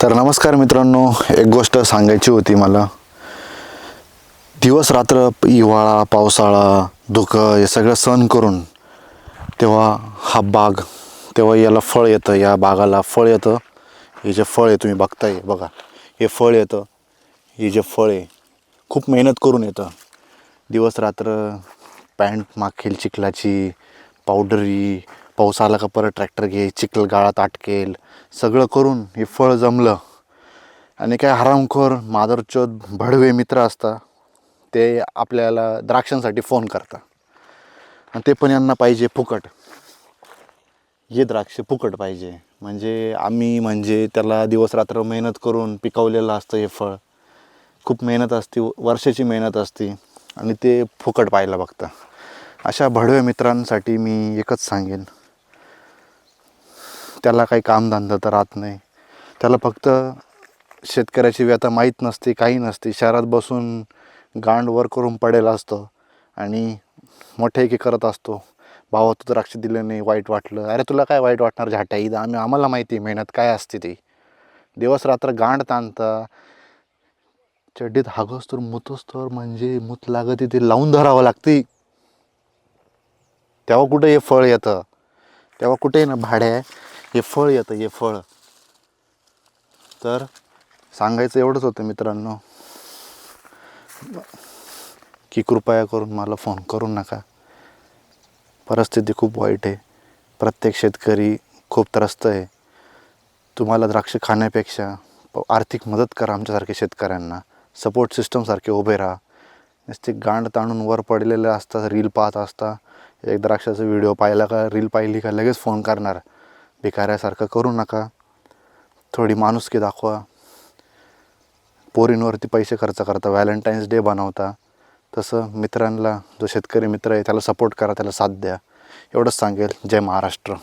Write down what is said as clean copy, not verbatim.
तर नमस्कार मित्रांनो, एक गोष्ट सांगायची होती मला. दिवस रात्र हिवाळा, पावसाळा, धुकं हे सगळं सहन करून तेव्हा हा बाग, तेव्हा याला फळ येतं, या बागाला फळ येतं. हे जे फळ आहे तुम्ही बघताय बघा, हे फळ येतं. हे जे फळ आहे खूप मेहनत करून येतं. दिवस रात्र पॅन्ट माखेल चिखलाची, पावडरी, पाऊस आला का परत ट्रॅक्टर घे, चिखल गाळात अटकेल, सगळं करून हे फळ जमलं. आणि काय हरामखोर मादरचोद भडवे मित्र असतात, ते आपल्याला द्राक्षांसाठी फोन करतात. आणि ते पण यांना पाहिजे फुकट. हे द्राक्ष फुकट पाहिजे. म्हणजे त्याला दिवस रात्र मेहनत करून पिकवलेलं असतं हे फळ. खूप मेहनत असते, वर्षाची मेहनत असते, आणि ते फुकट पाहायला बघतं. अशा भडव्या मित्रांसाठी मी एकच सांगेन, त्याला काही कामधंदा तर राहत नाही. त्याला फक्त शेतकऱ्याची व्यथा माहीत नसते, काही नसते. शहरात बसून गांड वर करून पडेल असतो आणि मोठे करत असतो. भावा तू द्राक्ष दिलं नाही, वाईट वाटलं. अरे तुला काय वाईट वाटणार झाट्या, इथं आम्हाला माहिती मेहनत काय असते ती. दिवस रात्र गांड ताणता, चड्डीत हागोस तर मुतोस तर म्हणजे मूत लागत ते लावून धरावं लागते. तेव्हा कुठे हे फळ येतं, तेव्हा कुठे ना भाड्या हे फळ येतं, हे फळ. तर सांगायचं एवढंच होतं मित्रांनो, की कृपया करून मला फोन करू नका. परिस्थिती खूप वाईट आहे. प्रत्येक शेतकरी खूप त्रस्त आहे. तुम्हाला द्राक्ष खाण्यापेक्षा आर्थिक मदत करा आमच्यासारख्या शेतकऱ्यांना. सपोर्ट सिस्टमसारखे उभे राहा. नुसते गांड ताणून वर पडलेले असतात, रील पाहत असता. एक द्राक्षाचा व्हिडिओ पाहिला का, रील पाहिली का लगेच फोन करणार. भिकाऱ्यासारखं करू नका. थोडी माणुसकी दाखवा. पोरींवरती पैसे खर्च करता, व्हॅलेंटाईन्स डे बनवता, तसं मित्रांना, जो शेतकरी मित्र आहे त्याला सपोर्ट करा, त्याला साथ द्या. एवढंच सांगेल. जय महाराष्ट्र.